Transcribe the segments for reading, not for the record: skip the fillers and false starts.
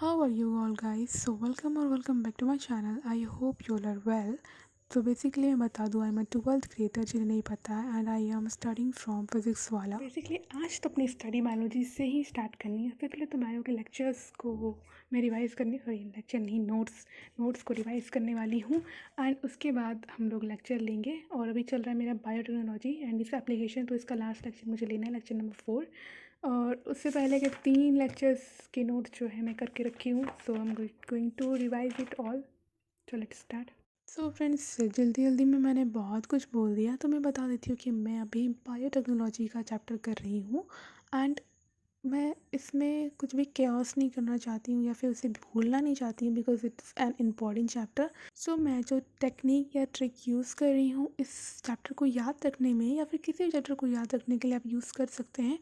How are you all guys? So welcome back to my channel. I hope you all are well. तो basically मैं बता दूँ I am a 12th grader जिन्हें नहीं पता है and I am studying from physics वाला। Basically आज तो अपनी स्टडी बायोलॉजी से ही स्टार्ट करनी है। सबसे पहले तो बायो के लेक्चर्स को मैं रिवाइज़ करने लेक्चर नहीं नोट्स को रिवाइज़ करने वाली हूँ एंड उसके बाद हम लोग लेक्चर लेंगे। और अभी चल रहा है मेरा बायोटेक्नोलॉजी एंड इसका एप्लीकेशन, तो इसका लास्ट लेक्चर मुझे लेना है, लेक्चर नंबर 4। और उससे पहले के 3 लेक्चर्स के नोट्स जो है मैं करके रखी हूँ, so I am going to revise it all. So let's start. So friends, जल्दी जल्दी में मैंने बहुत कुछ बोल दिया, तो मैं बता देती हूँ कि मैं अभी बायोटेक्नोलॉजी का चैप्टर कर रही हूँ एंड मैं इसमें कुछ भी केओस नहीं करना चाहती हूँ या फिर उसे भूलना नहीं चाहती हूँ, because it's an important chapter. So मैं जो टेक्निक या ट्रिक यूज़ कर रही हूँ इस चैप्टर को याद रखने में या फिर किसी भी चैप्टर को याद रखने के लिए आप यूज़ कर सकते हैं।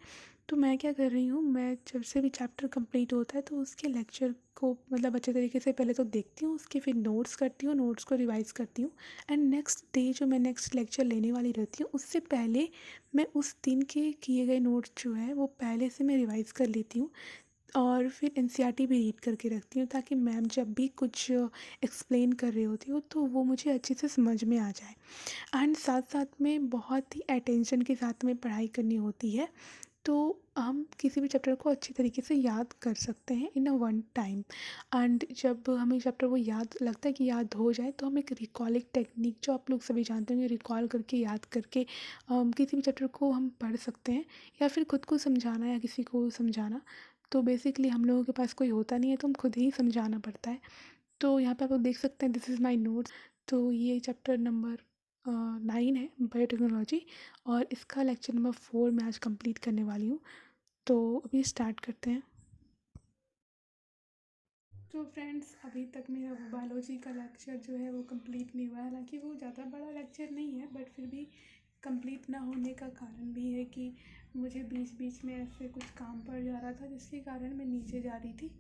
तो मैं क्या कर रही हूँ, मैं जब से भी चैप्टर कंप्लीट होता है तो उसके लेक्चर को मतलब अच्छे तरीके से पहले तो देखती हूँ, उसके फिर नोट्स करती हूँ, नोट्स को रिवाइज़ करती हूँ एंड नेक्स्ट डे जो मैं नेक्स्ट लेक्चर लेने वाली रहती हूँ उससे पहले मैं उस दिन के किए गए नोट्स जो है वो पहले से मैं रिवाइज़ कर लेती हूँ और फिर एनसीईआरटी भी रीड करके रखती हूँ, ताकि मैम जब भी कुछ एक्सप्लेन कर रही होती हो तो वो मुझे अच्छे से समझ में आ जाए। एंड साथ साथ में बहुत ही अटेंशन के साथ में पढ़ाई करनी होती है, तो हम किसी भी चैप्टर को अच्छी तरीके से याद कर सकते हैं इन अ वन टाइम। एंड जब हमें चैप्टर वो याद लगता है कि याद हो जाए तो हम एक रिकॉलिंग टेक्निक जो आप लोग सभी जानते होंगे, रिकॉल करके याद करके किसी भी चैप्टर को हम पढ़ सकते हैं या फिर खुद को समझाना या किसी को समझाना। तो बेसिकली हम लोगों के पास कोई होता नहीं है तो हम खुद ही समझाना पड़ता है। तो यहाँ पे आप लोग देख सकते हैं, दिस इज़ माई नोट्स। तो ये चैप्टर नंबर 9 है बायोटेक्नोलॉजी और इसका लेक्चर नंबर 4 मैं आज कंप्लीट करने वाली हूँ। तो अभी स्टार्ट करते हैं। तो फ्रेंड्स, अभी तक मेरा बायोलॉजी का लेक्चर जो है वो कंप्लीट नहीं हुआ है। हालांकि वो ज़्यादा बड़ा लेक्चर नहीं है, बट फिर भी कंप्लीट ना होने का कारण भी है कि मुझे बीच बीच में ऐसे कुछ काम पड़ जा रहा था जिसके कारण मैं नीचे जा रही थी।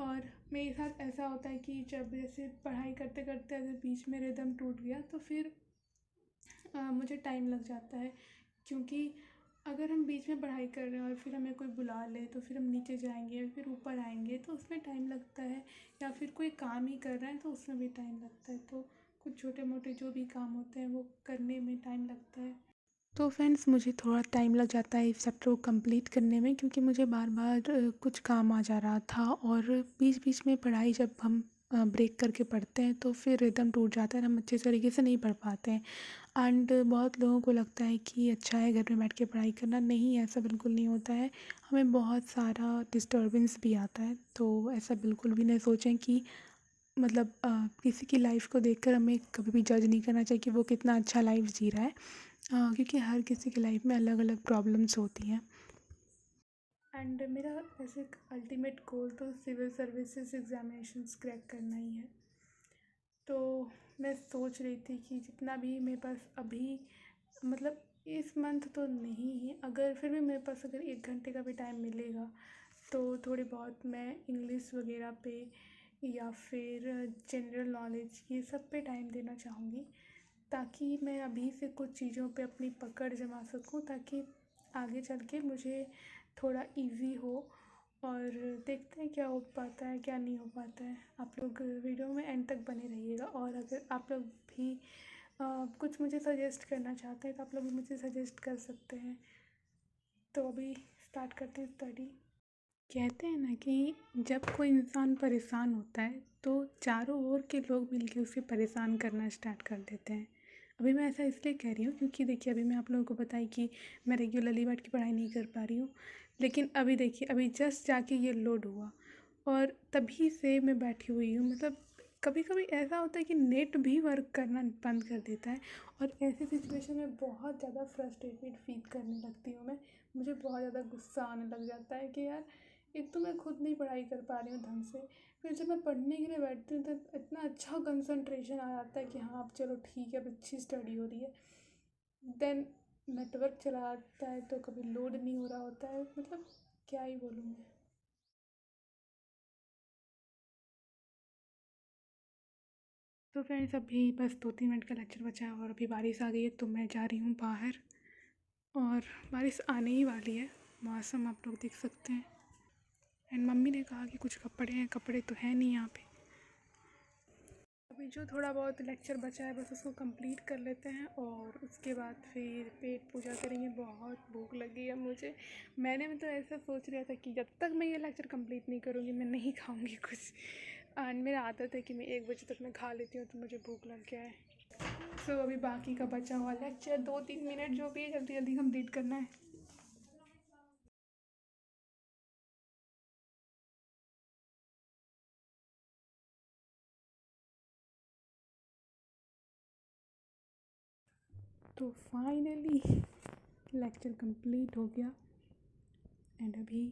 और मेरे साथ ऐसा होता है कि जब जैसे पढ़ाई करते करते अगर बीच में रिदम टूट गया तो फिर मुझे टाइम लग जाता है, क्योंकि अगर हम बीच में पढ़ाई कर रहे हैं और फिर हमें कोई बुला ले तो फिर हम नीचे जाएंगे फिर ऊपर आएंगे तो उसमें टाइम लगता है, या फिर कोई काम ही कर रहे हैं तो उसमें भी टाइम लगता है। तो कुछ छोटे मोटे जो भी काम होते हैं वो करने में टाइम लगता है। तो फ्रेंड्स, मुझे थोड़ा टाइम लग जाता है इस चैप्टर को कंप्लीट करने में, क्योंकि मुझे बार बार कुछ काम आ जा रहा था और बीच बीच में पढ़ाई जब हम ब्रेक करके पढ़ते हैं तो फिर रिदम टूट जाता है, हम अच्छे तरीके से नहीं पढ़ पाते हैं। एंड बहुत लोगों को लगता है कि अच्छा है घर में बैठ के पढ़ाई करना, नहीं ऐसा बिल्कुल नहीं होता है। हमें बहुत सारा डिस्टर्बेंस भी आता है, तो ऐसा बिल्कुल भी नहीं सोचें कि मतलब किसी की लाइफ को देखकर हमें कभी भी जज नहीं करना चाहिए कि वो कितना अच्छा लाइफ जी रहा है, क्योंकि हर किसी की लाइफ में अलग अलग प्रॉब्लम्स होती हैं। एंड मेरा वैसे अल्टीमेट गोल तो सिविल सर्विसेज एग्जामिनेशंस क्रैक करना ही है। तो मैं सोच रही थी कि जितना भी मेरे पास अभी मतलब इस मंथ तो नहीं है, अगर फिर भी मेरे पास अगर 1 घंटे का भी टाइम मिलेगा तो थोड़ी बहुत मैं इंग्लिश वगैरह पे या फिर जनरल नॉलेज ये सब पे टाइम देना चाहूँगी, ताकि मैं अभी से कुछ चीज़ों पे अपनी पकड़ जमा सकूँ, ताकि आगे चल के मुझे थोड़ा इजी हो। और देखते हैं क्या हो पाता है क्या नहीं हो पाता है। आप लोग वीडियो में एंड तक बने रहिएगा, और अगर आप लोग भी कुछ मुझे सजेस्ट करना चाहते हैं तो आप लोग भी मुझे सजेस्ट कर सकते हैं। तो अभी स्टार्ट करते हैं स्टडी। कहते हैं ना कि जब कोई इंसान परेशान होता है तो चारों ओर के लोग मिलके उसे परेशान करना स्टार्ट कर देते हैं। अभी मैं ऐसा इसलिए कह रही हूँ क्योंकि देखिए, अभी मैं आप लोगों को बताई कि मैं रेगुलरली बैठ के पढ़ाई नहीं कर पा रही हूँ, लेकिन अभी देखिए अभी जस्ट जाके ये लोड हुआ और तभी से मैं बैठी हुई हूँ। मतलब कभी कभी ऐसा होता है कि नेट भी वर्क करना बंद कर देता है, और ऐसी सिचुएशन में बहुत ज़्यादा फ्रस्ट्रेटेड फील करने लगती हूँ मैं। मुझे बहुत ज़्यादा गुस्सा आने लग जाता है कि यार, एक तो मैं खुद नहीं पढ़ाई कर पा रही हूँ ढंग से, फिर जब मैं पढ़ने के लिए बैठती हूँ तो इतना अच्छा कंसंट्रेशन आ जाता है कि हाँ अब चलो ठीक है, अब अच्छी स्टडी हो रही है। देन नेटवर्क चला आता है तो कभी लोड नहीं हो रहा होता है, मतलब क्या ही बोलूँ मैं। तो फ्रेंड्स, अभी बस 2-3 मिनट का लेक्चर बचा है और अभी बारिश आ गई है तो मैं जा रही हूँ बाहर, और बारिश आने ही वाली है, मौसम आप लोग देख सकते हैं। एंड मम्मी ने कहा कि कुछ कपड़े हैं, कपड़े तो हैं नहीं यहाँ पे। अभी जो थोड़ा बहुत लेक्चर बचा है बस उसको कंप्लीट कर लेते हैं और उसके बाद फिर पेट पूजा करेंगे। बहुत भूख लगी है मुझे। मैंने तो ऐसा सोच लिया था कि जब तक मैं ये लेक्चर कंप्लीट नहीं करूँगी मैं नहीं खाऊँगी कुछ। एंड मेरा आदत है कि मैं 1 बजे तक मैं खा लेती हूँ, तो मुझे भूख लग गया है। सो अभी बाकी का बचा हुआ लेक्चर 2-3 मिनट जो भी है जल्दी जल्दी कंप्लीट करना है। तो फाइनली लेक्चर कंप्लीट हो गया एंड अभी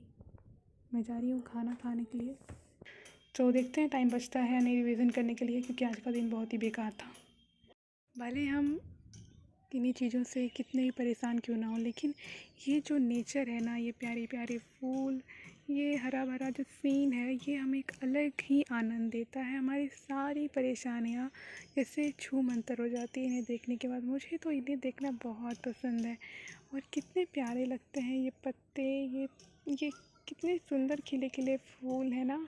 मैं जा रही हूँ खाना खाने के लिए। तो देखते हैं टाइम बचता है या नहीं रिवीजन करने के लिए, क्योंकि आज का दिन बहुत ही बेकार था। भले हम किन्हीं चीज़ों से कितने ही परेशान क्यों ना हो, लेकिन ये जो नेचर है ना, ये प्यारे प्यारे फूल, ये हरा भरा जो सीन है, ये हमें एक अलग ही आनंद देता है। हमारी सारी परेशानियाँ जैसे छू मंतर हो जाती है इन्हें देखने के बाद। मुझे तो इन्हें देखना बहुत पसंद है और कितने प्यारे लगते हैं ये पत्ते, ये कितने सुंदर खिले खिले फूल हैं ना।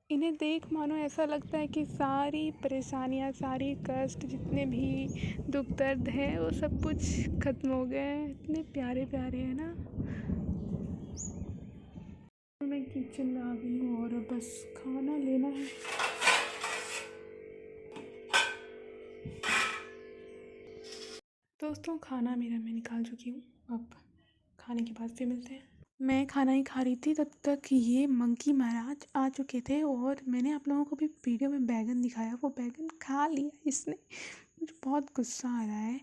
इन्हें देख मानो ऐसा लगता है कि सारी परेशानियाँ, सारी कष्ट, जितने भी दुख दर्द हैं वो सब कुछ ख़त्म हो गए हैं। इतने प्यारे प्यारे हैं ना। मैं किचन में आ गई हूँ और बस खाना लेना है। दोस्तों खाना मेरा मैं निकाल चुकी हूँ। अब खाने के बाद फिर मिलते हैं। मैं खाना ही खा रही थी तब तक ये मंकी महाराज आ चुके थे और मैंने आप लोगों को भी वीडियो में बैगन दिखाया, वो बैगन खा लिया इसने। मुझे बहुत गुस्सा आ रहा है।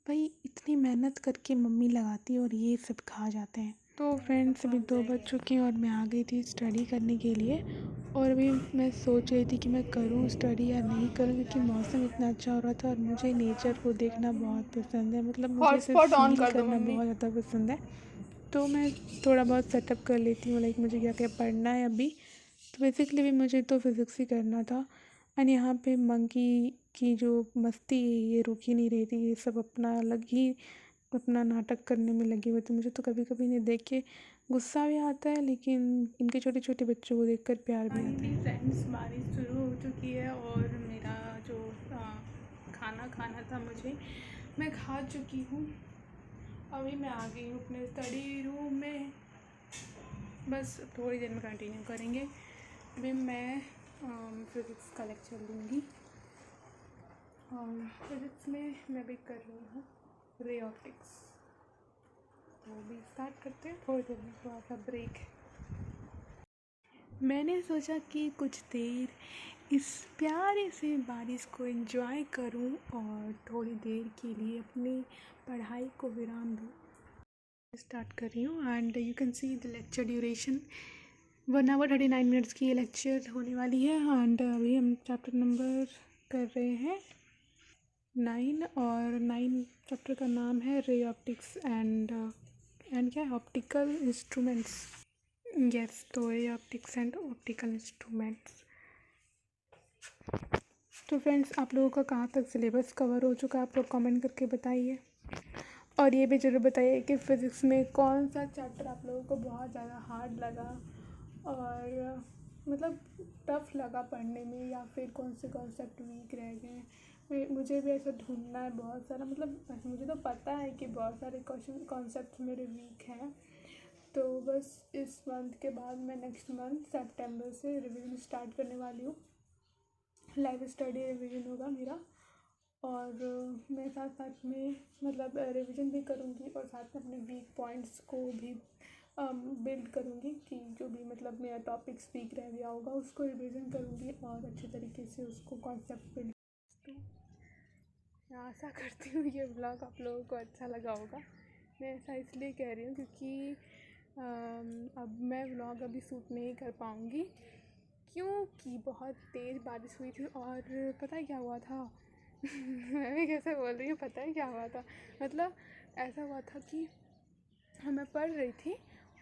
भाई इतनी मेहनत करके मम्मी लगाती है और ये सब खा जाते हैं। तो फ्रेंड्स अभी 2 बज चुके हैं और मैं आ गई थी स्टडी करने के लिए। और अभी मैं सोच रही थी कि मैं करूँ स्टडी या नहीं करूँ, क्योंकि मौसम इतना अच्छा हो रहा था और मुझे नेचर को देखना बहुत पसंद है। मतलब मुझे इसे फील करना बहुत ज़्यादा पसंद है। तो मैं थोड़ा बहुत सेटअप कर लेती हूँ, लाइक मुझे क्या क्या पढ़ना है अभी। तो बेसिकली भी मुझे तो फिज़िक्स ही करना था। एंड यहाँ पे मंकी की जो मस्ती है ये रुक ही नहीं रही थी। ये सब अपना अलग ही अपना नाटक करने में लगे हुए थे। मुझे तो कभी कभी इन्हें देख के गुस्सा भी आता है, लेकिन इनके छोटे छोटे बच्चों को देखकर प्यार भी आता है। फ्रेंड्स बारिश शुरू हो चुकी है और मेरा जो खाना खाना था मैं खा चुकी हूँ। अभी मैं आ गई हूँ अपने स्टडी रूम में। बस थोड़ी देर में कंटिन्यू करेंगे। अभी मैं फिज़िक्स का लेक्चर लूँगी और फिज़िक्स में मैं भी कर रही हूँ रे ऑप्टिक्स। तो अभी स्टार्ट करते हैं, थोड़ी देर में थोड़ा सा ब्रेक है। मैंने सोचा कि कुछ देर इस प्यारे से बारिश को एंजॉय करूं और थोड़ी देर के लिए अपनी पढ़ाई को विराम दूं। स्टार्ट कर रही हूँ and you can see the lecture duration 1 hour 39 minutes की ये लेक्चर होने वाली है। एंड अभी हम चैप्टर नंबर कर रहे हैं 9 और 9 चैप्टर का नाम है रे ऑप्टिक्स एंड क्या है, ऑप्टिकल इंस्ट्रूमेंट्स। यस, तो ray optics and optical instruments. तो फ्रेंड्स आप लोगों का कहाँ तक सिलेबस कवर हो चुका है आप लोग कमेंट करके बताइए। और ये भी ज़रूर बताइए कि फ़िज़िक्स में कौन सा चैप्टर आप लोगों को बहुत ज़्यादा हार्ड लगा और मतलब टफ़ लगा पढ़ने में, या फिर कौन से कॉन्सेप्ट वीक रह गए। मुझे भी ऐसा ढूंढना है बहुत सारा। मतलब ऐसे मुझे तो पता है कि बहुत सारे क्वेश्चन कॉन्सेप्ट मेरे वीक हैं। तो बस इस मंथ के बाद मैं नेक्स्ट मंथ सितंबर से रिवीजन स्टार्ट करने वाली हूँ। लाइव स्टडी रिवीजन होगा मेरा और मैं साथ साथ में मतलब रिवीजन भी करूँगी और साथ में अपने वीक पॉइंट्स को भी बिल्ड करूँगी कि जो भी मतलब मेरा टॉपिक्स वीक रह गया होगा उसको रिवीजन करूँगी और अच्छे तरीके से उसको कॉन्सेप्ट बिल्ड। तो मैं आशा करती हूँ ये व्लॉग आप लोगों को अच्छा लगा होगा। मैं ऐसा इसलिए कह रही हूँ क्योंकि अब मैं व्लॉग अभी शूट नहीं कर पाऊँगी क्योंकि बहुत तेज़ बारिश हुई थी। और पता है क्या हुआ था मैं भी कैसे बोल रही हूँ, पता है क्या हुआ था। मतलब ऐसा हुआ था कि मैं पढ़ रही थी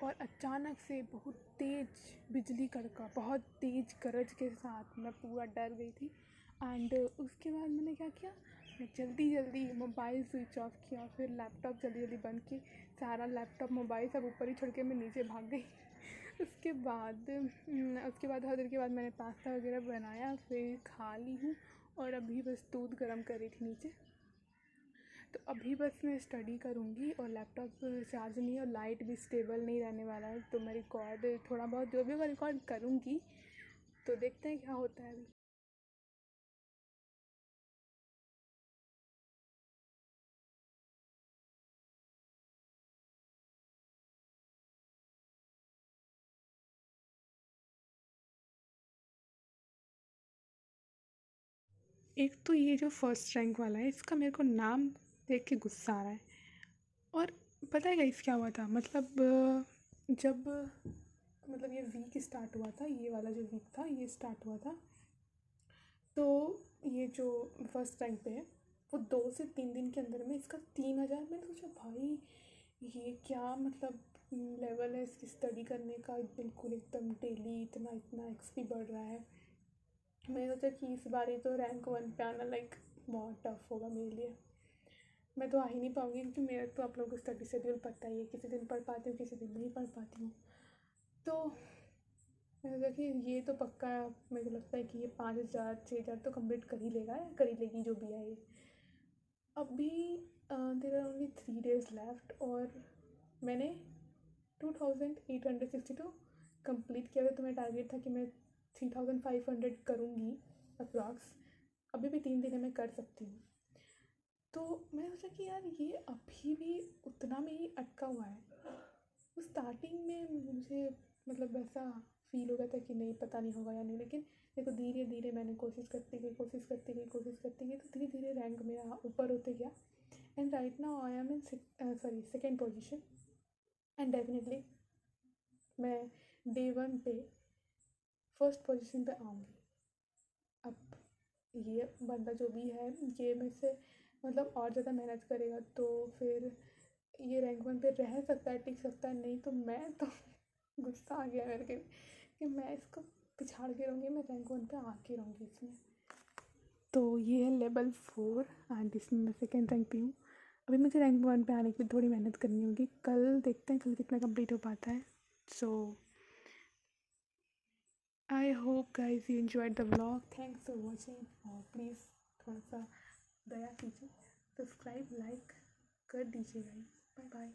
और अचानक से बहुत तेज़ बिजली कड़का, बहुत तेज़ गरज के साथ मैं पूरा डर गई थी। एंड उसके बाद मैंने क्या किया, मैं जल्दी जल्दी मोबाइल स्विच ऑफ किया, फिर लैपटॉप जल्दी जल्दी बंद की, सारा लैपटॉप मोबाइल सब ऊपर ही छोड़ के मैं नीचे भाग गई। उसके बाद थोड़ी देर के बाद मैंने पास्ता वगैरह बनाया, फिर खा ली हूँ। और अभी बस दूध गर्म कर रही थी नीचे। तो अभी बस मैं स्टडी करूँगी, और लैपटॉप चार्ज नहीं है और लाइट भी स्टेबल नहीं रहने वाला है, तो मैं रिकॉर्ड थोड़ा बहुत जो भी मैं रिकॉर्ड करूँगी। तो देखते हैं क्या होता है अभी। एक तो ये जो फर्स्ट रैंक वाला है, इसका मेरे को नाम देख के गुस्सा आ रहा है। और पता है गाइस क्या हुआ था, मतलब जब मतलब ये वीक स्टार्ट हुआ था, ये वाला जो वीक था ये स्टार्ट हुआ था, तो ये जो फर्स्ट रैंक पे है वो 2 से 3 दिन के अंदर में इसका 3,000। मैंने सोचा भाई ये क्या मतलब लेवल है इसकी स्टडी करने का, बिल्कुल एकदम डेली इतना इतना एक्सपी बढ़ रहा है। मैंने सोचा कि इस बार ही तो रैंक 1 पे आना लाइक बहुत टफ होगा मेरे लिए। मैं तो आ ही नहीं पाऊँगी, क्योंकि मेरा तो आप लोगों को स्टडी शेड्यूल पता ही है, किसी दिन पढ़ पाती हूँ, किसी दिन नहीं पढ़ पाती हूँ। तो मैंने सोचा कि ये तो पक्का, मेरे को लगता है कि ये 5,000 6,000 तो कंप्लीट कर ही लेगा या कर ही लेगी जो भी है ये। अभी there are only 3 days left, और मैंने 2,862 कंप्लीट किया था। तो मेरा टारगेट था कि मैं 3,500 करूँगी अप्रॉक्स। अभी भी 3 दिन है, मैं कर सकती हूँ। तो मैंने सोचा कि यार ये अभी भी उतना में ही अटका हुआ है। वो स्टार्टिंग में मुझे मतलब वैसा फील हो गया था कि नहीं पता नहीं होगा या नहीं, लेकिन देखो धीरे धीरे मैंने कोशिश करती गई, तो धीरे धीरे रैंक मेरा ऊपर होते गया। And right now I am in second position. And definitely मैं डे 1 पे फर्स्ट पोजीशन पे आऊँगी। अब ये बंदा जो भी है ये मेरे से मतलब और ज़्यादा मेहनत करेगा, तो फिर ये रैंक 1 पे रह सकता है, टिक सकता है। नहीं तो मैं तो गुस्सा आ गया मेरे के कि मैं इसको पिछाड़ के रहूँगी, मैं रैंक 1 पे आके रहूँगी इसमें। तो ये है लेवल 4 एंड इसमें मैं सेकेंड रैंक पे हूँ। अभी मुझे रैंक 1 पे आने के लिए थोड़ी मेहनत करनी होगी। कल देखते हैं कल कितना कंप्लीट हो पाता है। So I hope guys you enjoyed the vlog. Thanks for watching, और प्लीज़ थोड़ा सा दया कीजिए, सब्सक्राइब लाइक कर दीजिए गाइज। Bye bye.